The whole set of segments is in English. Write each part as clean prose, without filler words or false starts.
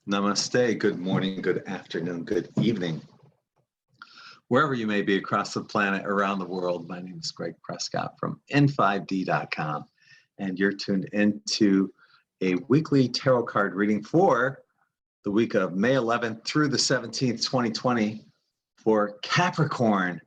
Namaste, good morning, good afternoon, good evening. Wherever you may be across the planet, around the world, my name is Greg Prescott from N5D.com, and you're tuned into a weekly tarot card reading for the week of May 11th through the 17th, 2020 for Capricorn.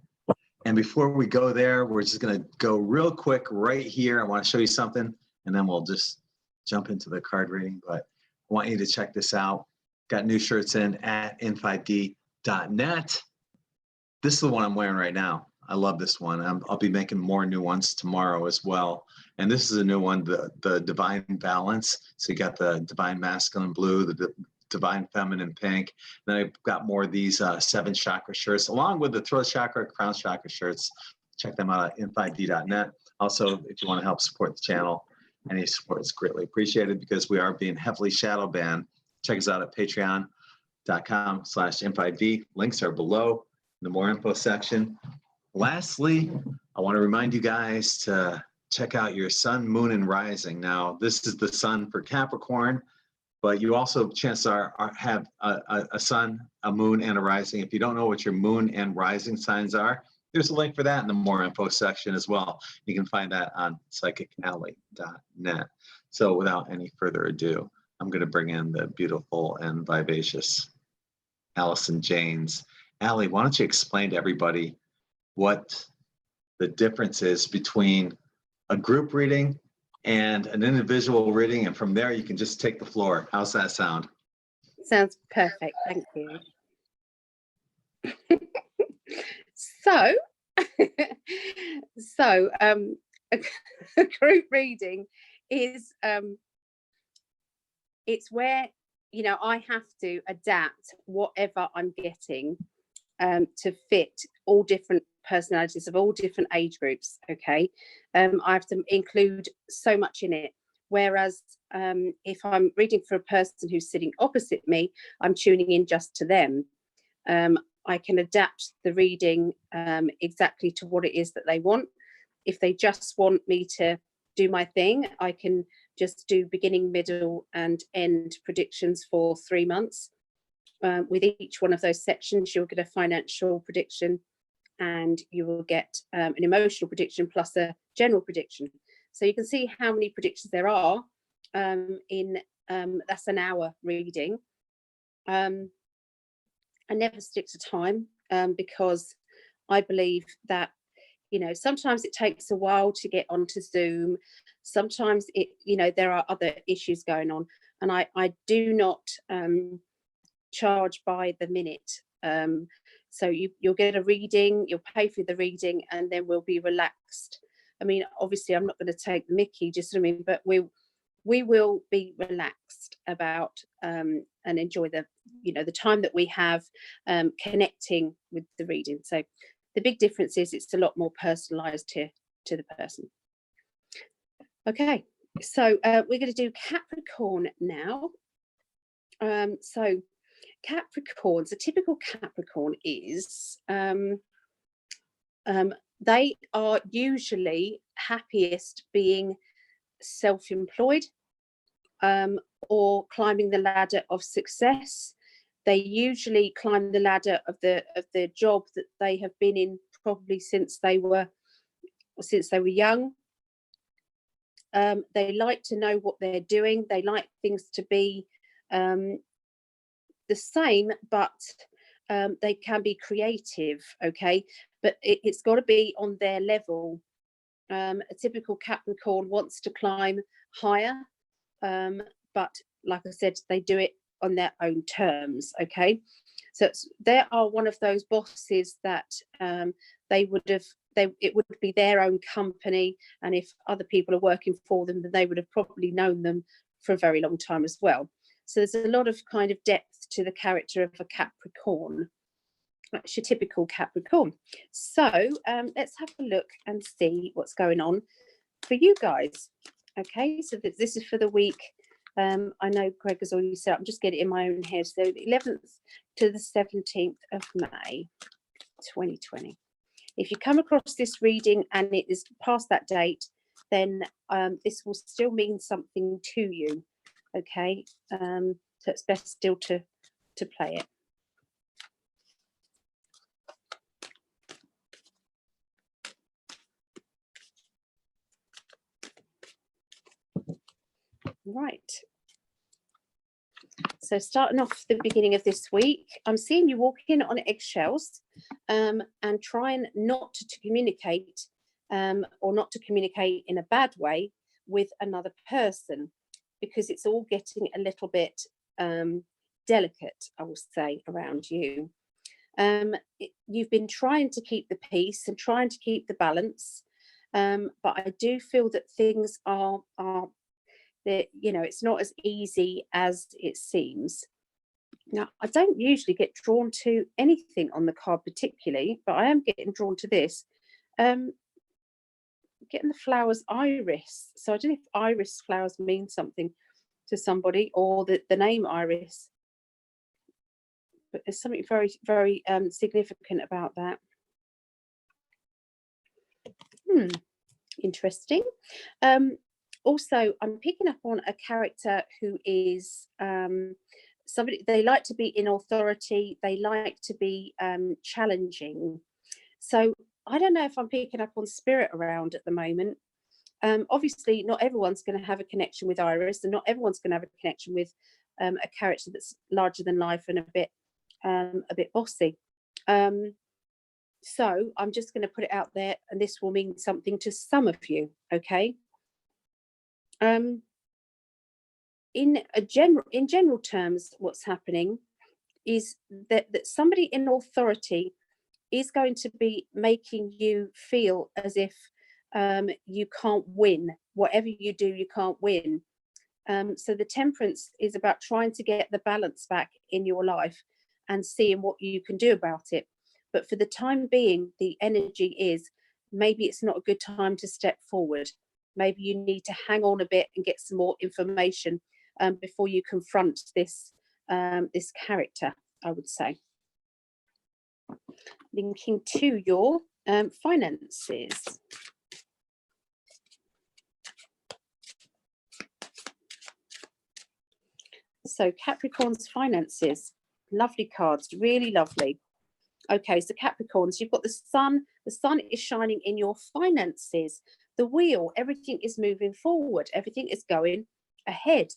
And before we go there, we're just going to go real quick right here. I want to show you something, and then we'll just jump into the card reading. But I want you to check this out. Got new shirts in at n5d.net. This is the one I'm wearing right now. I love this one. I'll be making more new ones tomorrow as well. And this is a new one, the Divine Balance. So you got the Divine Masculine Blue, the Divine Feminine Pink. Then I've got more of these 7 chakra shirts, along with the Throat Chakra, Crown Chakra shirts. Check them out at n5d.net. Also, if you want to help support the channel, any support is greatly appreciated because we are being heavily shadow banned. Check us out at patreon.com/n5d. Links are below in the more info section. Lastly, I want to remind you guys to check out your sun, moon, and rising. Now, this is the sun for Capricorn, but you also, chances are have a sun, a moon, and a rising. If you don't know what your moon and rising signs are, there's a link for that in the more info section as well. You can find that on psychicalley.net. So without any further ado, I'm going to bring in the beautiful and vivacious Allison Janes. Allie, why don't you explain to everybody what the difference is between a group reading and an individual reading, and from there you can just take the floor. How's that sound? Sounds perfect, thank you. So a group reading is it's where, you know, I have to adapt whatever I'm getting to fit all different personalities of all different age groups. Okay, I have to include so much in it. Whereas if I'm reading for a person who's sitting opposite me, I'm tuning in just to them. I can adapt the reading exactly to what it is that they want. If they just want me to do my thing, I can just do beginning, middle, and end predictions for 3 months. With each one of those sections, you'll get a financial prediction and you will get an emotional prediction plus a general prediction. So you can see how many predictions there are in that's an hour reading. I never stick to time because I believe that, you know, sometimes it takes a while to get onto Zoom. Sometimes it, you know, there are other issues going on, and I do not charge by the minute. So you'll get a reading, you'll pay for the reading, and then we'll be relaxed. I mean, obviously I'm not going to take the mickey, just what I mean, but we will be relaxed about and enjoy the, you know, the time that we have connecting with the reading. So the big difference is it's a lot more personalized to the person. Okay, so we're going to do Capricorn now. So Capricorns, a typical Capricorn is they are usually happiest being self-employed or climbing the ladder of success. They usually climb the ladder of the job that they have been in probably since they were young. They like to know what they're doing. They like things to be the same, but they can be creative, okay? But it's got to be on their level. A typical Capricorn wants to climb higher, but like I said, they do it on their own terms, okay? So they are one of those bosses that it would be their own company, and if other people are working for them, then they would have probably known them for a very long time as well. So there's a lot of kind of depth to the character of a Capricorn. That's your typical Capricorn. So let's have a look and see what's going on for you guys. Okay, so this is for the week. I know Greg has already said, I'm just getting it in my own head. So the 11th to the 17th of May, 2020. If you come across this reading and it is past that date, then this will still mean something to you. Okay, So it's best still to play it. Right. So starting off the beginning of this week, I'm seeing you walking on eggshells and trying not to communicate or not to communicate in a bad way with another person, because it's all getting a little bit delicate, I will say, around you. You've been trying to keep the peace and trying to keep the balance, but I do feel that things are that, you know, it's not as easy as it seems. Now, I don't usually get drawn to anything on the card particularly, but I am getting drawn to this. Getting the flowers iris. So I don't know if iris flowers mean something to somebody, or the name Iris. But there's something very, very significant about that. Interesting. Also, I'm picking up on a character who is somebody, they like to be in authority, they like to be challenging. So I don't know if I'm picking up on spirit around at the moment. Obviously, not everyone's going to have a connection with Iris, and not everyone's going to have a connection with a character that's larger than life and a bit bossy. So I'm just going to put it out there, and this will mean something to some of you, okay? In general terms, what's happening is that somebody in authority is going to be making you feel as if you can't win. Whatever you do, you can't win. So the Temperance is about trying to get the balance back in your life and seeing what you can do about it. But for the time being, the energy is maybe it's not a good time to step forward. Maybe you need to hang on a bit and get some more information before you confront this this character, I would say. Linking to your finances. So Capricorn's finances, lovely cards, really lovely. Okay, so Capricorns, you've got the sun. The sun is shining in your finances. The wheel, everything is moving forward. Everything is going ahead.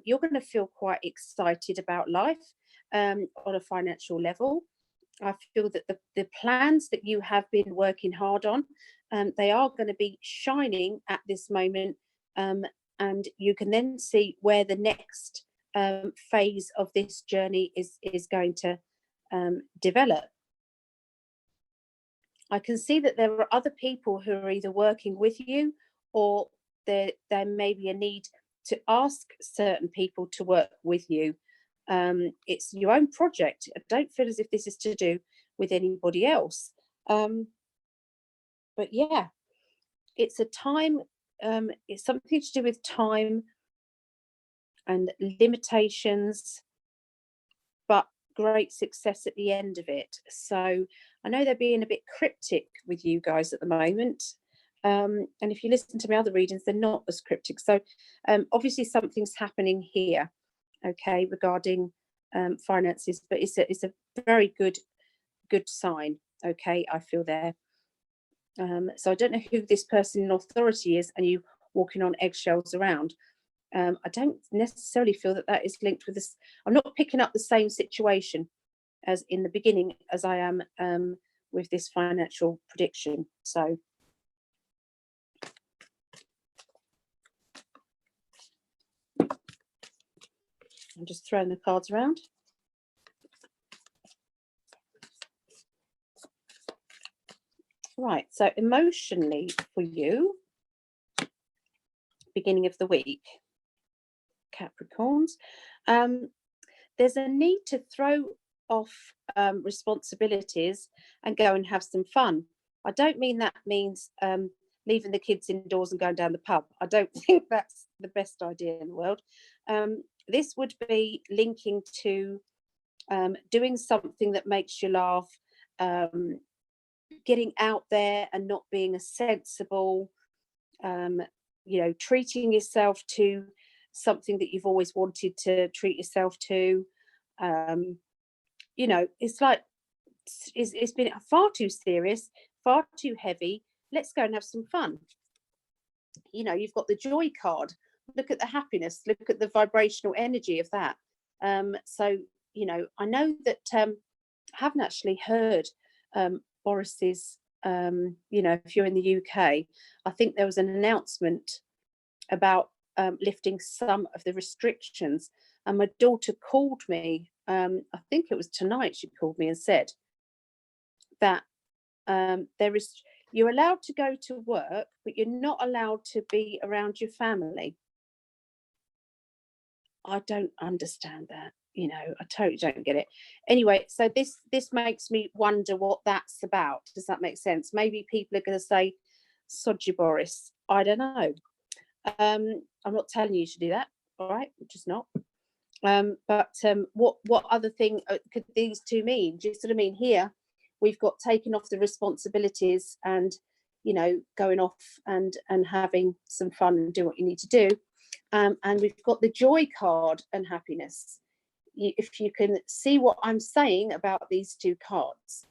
You're going to feel quite excited about life on a financial level. I feel that the plans that you have been working hard on, they are going to be shining at this moment. And you can then see where the next phase of this journey is going to develop. I can see that there are other people who are either working with you, or there may be a need to ask certain people to work with you. It's your own project. I don't feel as if this is to do with anybody else. But yeah, it's a time, it's something to do with time and limitations, but great success at the end of it. So I know they're being a bit cryptic with you guys at the moment. And if you listen to my other readings, they're not as cryptic. So obviously something's happening here, okay, regarding finances, but it's a very good sign, okay, I feel there. So I don't know who this person in authority is, and you walking on eggshells around. I don't necessarily feel that is linked with this. I'm not picking up the same situation as in the beginning as I am with this financial prediction. So I'm just throwing the cards around. Right, so emotionally for you, beginning of the week, Capricorns, there's a need to throw off responsibilities and go and have some fun. I don't mean that means leaving the kids indoors and going down the pub. I don't think that's the best idea in the world. This would be linking to doing something that makes you laugh, getting out there and not being a sensible, you know, treating yourself to something that you've always wanted to treat yourself to. You know, it's like it's been far too serious, far too heavy. Let's go and have some fun. You know, you've got the joy card. Look at the happiness, look at the vibrational energy of that. So, you know, I know that I haven't actually heard Boris's, you know, if you're in the UK, I think there was an announcement about lifting some of the restrictions. And my daughter called me, I think it was tonight, she called me and said that you're allowed to go to work, but you're not allowed to be around your family. I don't understand that, you know, I totally don't get it. Anyway, so this makes me wonder what that's about. Does that make sense? Maybe people are going to say, sod you, Boris. I don't know. I'm not telling you to do that, all right? Just not. But what other thing could these two mean? Do you sort of mean here? We've got taken off the responsibilities and, you know, going off and having some fun and do what you need to do. And we've got the joy card and happiness. If you can see what I'm saying about these two cards,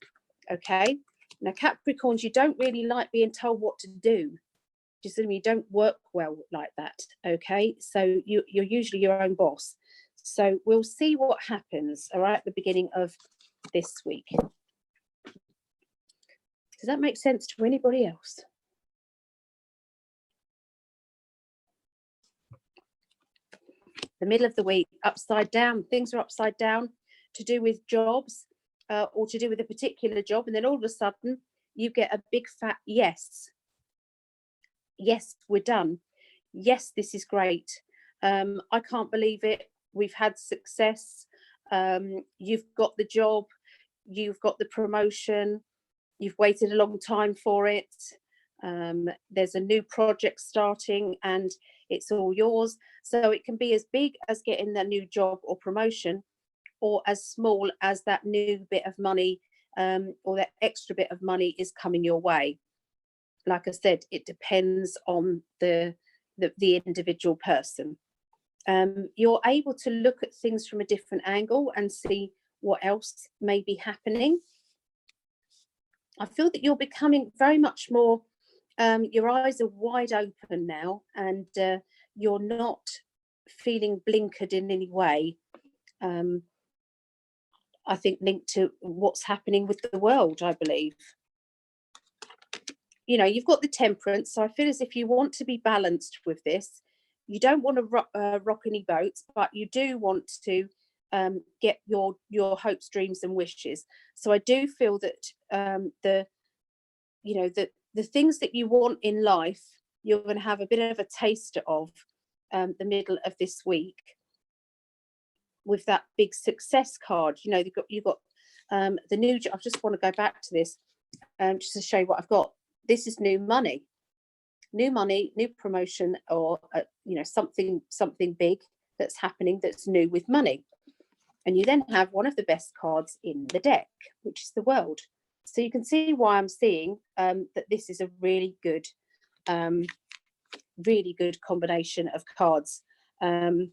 okay? Now, Capricorns, you don't really like being told what to do. Just you don't work well like that, okay? So you're usually your own boss. So we'll see what happens, all right, at the beginning of this week. Does that make sense to anybody else? The middle of the week, upside down. Things are upside down to do with jobs or to do with a particular job. And then all of a sudden, you get a big fat yes. Yes, we're done. Yes, this is great. I can't believe it. We've had success. You've got the job. You've got the promotion. You've waited a long time for it. There's a new project starting and it's all yours. So it can be as big as getting the new job or promotion, or as small as that new bit of money or that extra bit of money is coming your way. Like I said, it depends on the individual person. You're able to look at things from a different angle and see what else may be happening. I feel that you're becoming very much more, your eyes are wide open now, and you're not feeling blinkered in any way. I think linked to what's happening with the world, I believe. You know, you've got the Temperance, so I feel as if you want to be balanced with this. You don't want to rock any boats, but you do want to get your hopes, dreams and wishes. So I do feel that the things that you want in life, you're going to have a bit of a taste of the middle of this week with that big success card. You know, you've got the new, I just want to go back to this just to show you what I've got. This is new money, new promotion, or you know, something big that's happening that's new with money. And you then have one of the best cards in the deck, which is the World. So you can see why I'm seeing that this is a really good combination of cards. And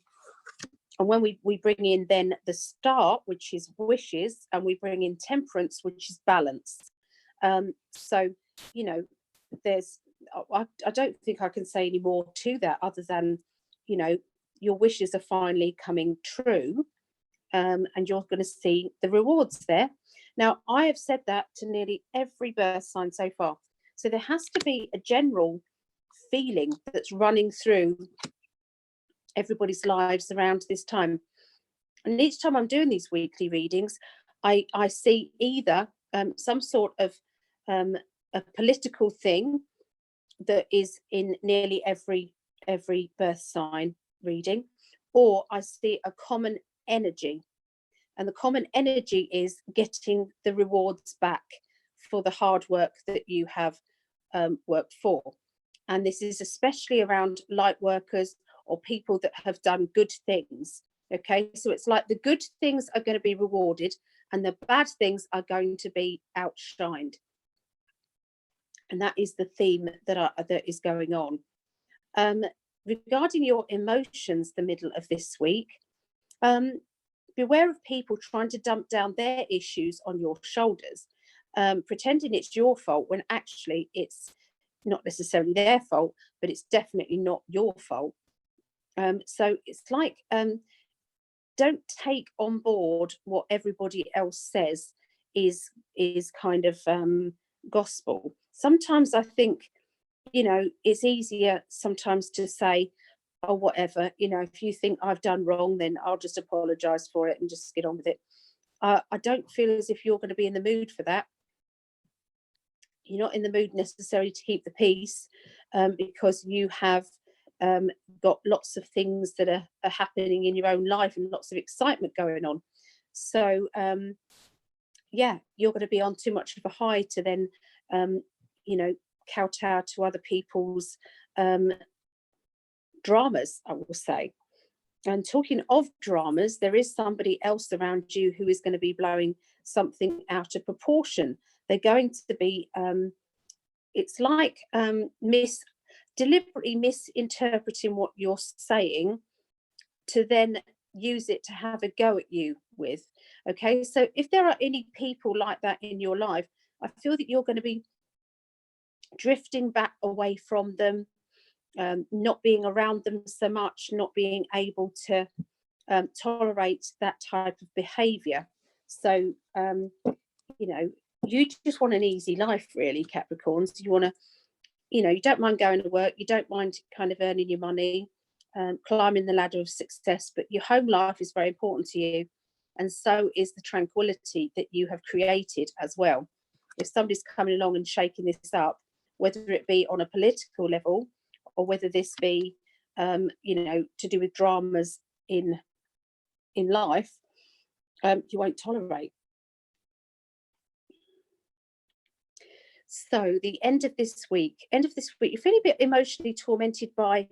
when we bring in then the Star, which is wishes, and we bring in Temperance, which is balance. So, you know, I don't think I can say any more to that other than, you know, your wishes are finally coming true, and you're going to see the rewards there. Now, I have said that to nearly every birth sign so far. So there has to be a general feeling that's running through everybody's lives around this time. And each time I'm doing these weekly readings, I see either some sort of a political thing that is in nearly every birth sign reading, or I see a common energy. And the common energy is getting the rewards back for the hard work that you have worked for. And this is especially around light workers or people that have done good things. Okay, so it's like the good things are going to be rewarded and the bad things are going to be outshined. And that is the theme that is going on. regarding your emotions, the middle of this week, beware of people trying to dump down their issues on your shoulders, pretending it's your fault when actually it's not necessarily their fault, but it's definitely not your fault. So it's like, don't take on board what everybody else says is kind of gospel. Sometimes I think, you know, it's easier sometimes to say, oh, whatever, you know, if you think I've done wrong, then I'll just apologize for it and just get on with it. I don't feel as if you're going to be in the mood for that. You're not in the mood necessarily to keep the peace, because you have got lots of things that are happening in your own life and lots of excitement going on. So yeah, you're going to be on too much of a high to then you know, kowtow to other people's dramas, I will say. And talking of dramas, there is somebody else around you who is going to be blowing something out of proportion. They're going to be it's like deliberately misinterpreting what you're saying to then use it to have a go at you with. Okay, so if there are any people like that in your life, I feel that you're going to be drifting back away from them, not being around them so much, not being able to tolerate that type of behavior. So you know, you just want an easy life, really, Capricorns. You want to, you know, you don't mind going to work, you don't mind kind of earning your money, climbing the ladder of success, but your home life is very important to you, and so is the tranquility that you have created as well. If somebody's coming along and shaking this up, whether it be on a political level or whether this be you know, to do with dramas in life, you won't tolerate. So the end of this week, you're feeling a bit emotionally tormented by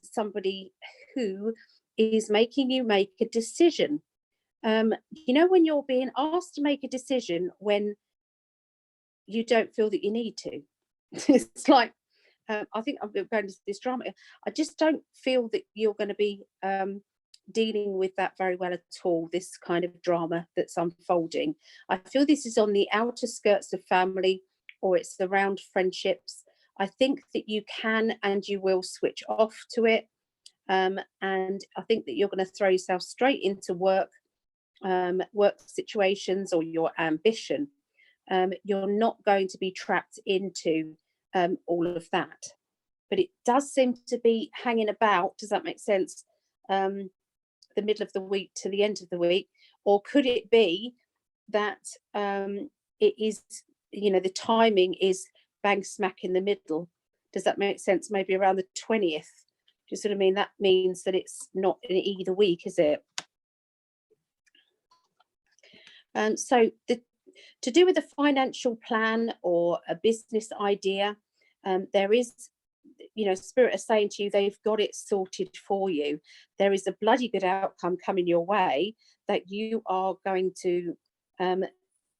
somebody who is making you make a decision. You know, when you're being asked to make a decision when you don't feel that you need to. It's like, I think I'm going to this drama. I just don't feel that you're going to be dealing with that very well at all, this kind of drama that's unfolding. I feel this is on the outer skirts of family, or it's around friendships. I think that you can and you will switch off to it. And I think that you're going to throw yourself straight into work situations or your ambition. You're not going to be trapped into all of that. But it does seem to be hanging about. Does that make sense? The middle of the week to the end of the week. Or could it be that it is, you know, the timing is bang smack in the middle? Does that make sense? Maybe around the 20th. Do you sort of mean that means that it's not in either week, is it? So to do with a financial plan or a business idea, there is, you know, Spirit is saying to you, they've got it sorted for you. There is a bloody good outcome coming your way that you are going to,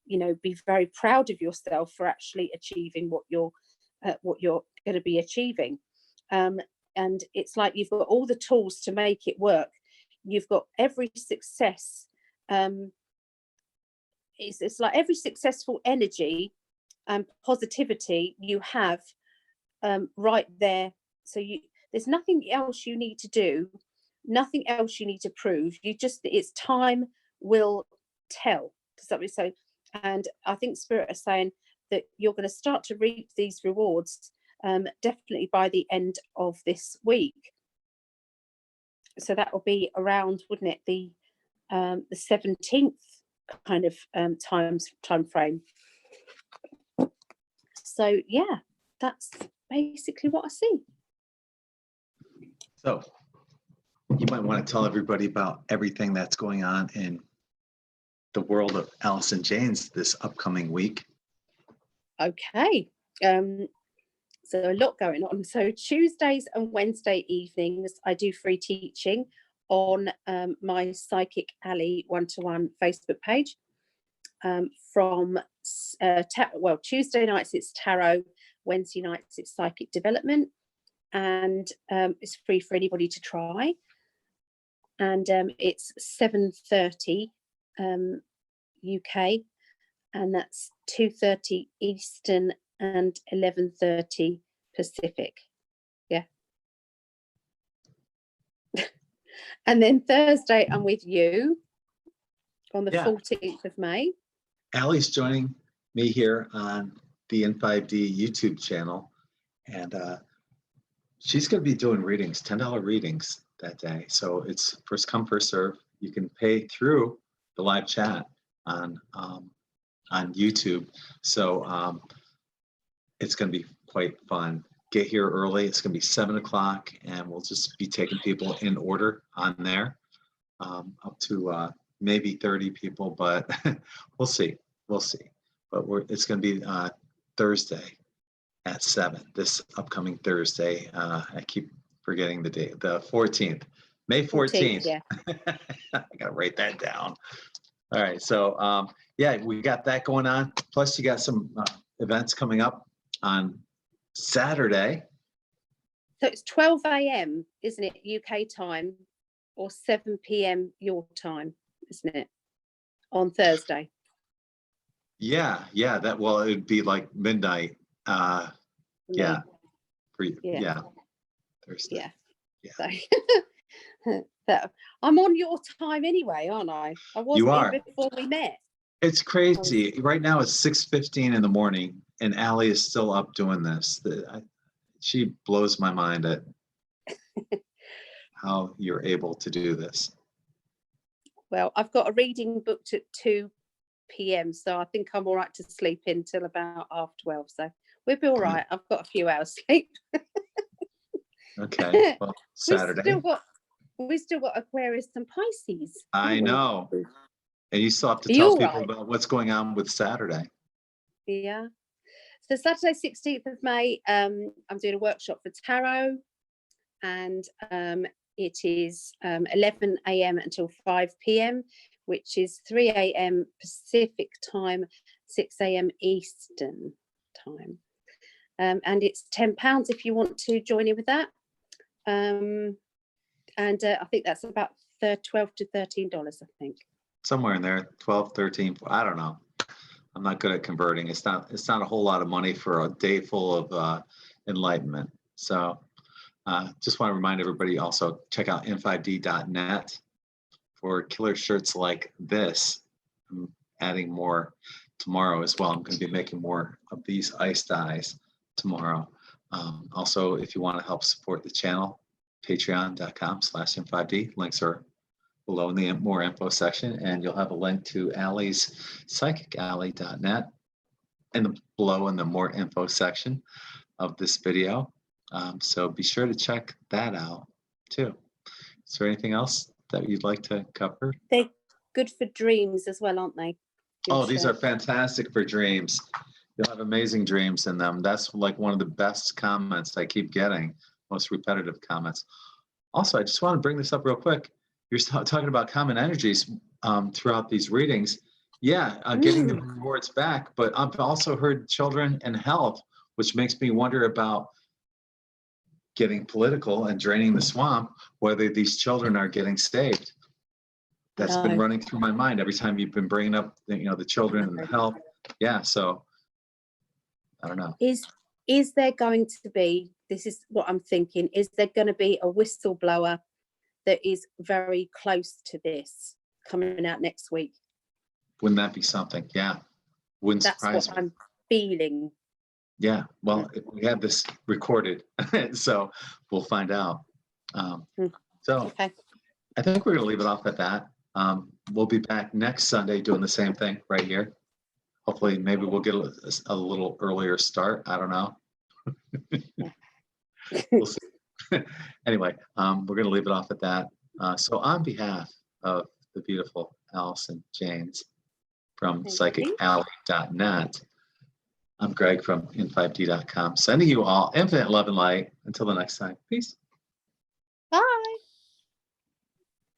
you know, be very proud of yourself for actually achieving what you're going to be achieving. And it's like you've got all the tools to make it work. You've got every success. It's like every successful energy and positivity you have right there. So there's nothing else you need to do, nothing else you need to prove. It's time will tell. Does that mean so? And I think Spirit is saying that you're going to start to reap these rewards definitely by the end of this week. So that will be around, wouldn't it, the 17th kind of time frame. So yeah, that's basically what I see. So you might want to tell everybody about everything that's going on in the world of Allison Janes this upcoming week. Okay. So a lot going on. So Tuesdays and Wednesday evenings, I do free teaching on my Psychic Alley one-to-one Facebook page. From Tuesday nights it's tarot, Wednesday nights it's psychic development, and it's free for anybody to try. And it's 7:30 UK, and that's 2:30 Eastern and 11:30 Pacific. Yeah. And then Thursday, I'm with you on the 14th of May. Allie's joining me here on the N5D YouTube channel, and she's going to be doing readings, $10 readings that day. So it's first come, first serve. You can pay through the live chat on YouTube. So it's going to be quite fun. Get here early. It's going to be 7 o'clock, and we'll just be taking people in order on there, up to maybe 30 people, but we'll see. We'll see. But it's going to be Thursday at 7, this upcoming Thursday. I keep forgetting the date, the 14th, May 14th. Yeah. I got to write that down. All right. So, yeah, we got that going on. Plus, you got some events coming up on Saturday. So it's 12 a.m., isn't it, UK time, or 7 p.m. your time, isn't it, on Thursday? Yeah, well, it'd be like midnight. Yeah, Thursday. Yeah. So, I'm on your time anyway, aren't I? I wasn't in before we met. It's crazy. Right now it's 6:15 in the morning, and Allie is still up doing this. She blows my mind at how you're able to do this. Well, I've got a reading booked at 2 p.m, so I think I'm all right to sleep in till about 12:30. So we'll be all right. I've got a few hours sleep. Okay. Well, Saturday. We've still got Aquarius and Pisces. I know. And you still have to tell people about what's going on with Saturday. Yeah. So Saturday, 16th of May, I'm doing a workshop for tarot, and it is 11 a.m. until 5 p.m, which is 3 a.m. Pacific time, 6 a.m. Eastern time. And it's £10 if you want to join in with that. And I think that's about $12 to $13, I think. Somewhere in there, 12, 13, I don't know. I'm not good at converting. It's not a whole lot of money for a day full of enlightenment. So just want to remind everybody, also check out n5d.net for killer shirts like this. I'm adding more tomorrow as well. I'm going to be making more of these ice dyes tomorrow. Also, if you want to help support the channel, patreon.com/n5d. Links are below in the more info section, and you'll have a link to Allie's psychicalley.net and below in the more info section of this video. So be sure to check that out too. Is there anything else that you'd like to cover? They're good for dreams as well, aren't they? These are fantastic for dreams. You'll have amazing dreams in them. That's like one of the best comments I keep getting, most repetitive comments. Also, I just want to bring this up real quick. You're talking about common energies throughout these readings. Yeah, getting the rewards back, but I've also heard children and health, which makes me wonder about getting political and draining the swamp, whether these children are getting saved. That's been running through my mind every time you've been bringing up the children and the health. Yeah, so I don't know. Is there going to be, this is what I'm thinking, is there going to be a whistleblower that is very close to this coming out next week? Wouldn't that be something? Yeah. Wouldn't surprise me. That's what I'm feeling. Yeah. Well, we have this recorded, so we'll find out. Okay. I think we're going to leave it off at that. We'll be back next Sunday doing the same thing right here. Hopefully, maybe we'll get a little earlier start. I don't know. We'll see. Anyway, we're going to leave it off at that. So on behalf of the beautiful Allison Janes from psychicalley.net, I'm Greg from n5d.com, sending you all infinite love and light. Until the next time, peace. Bye.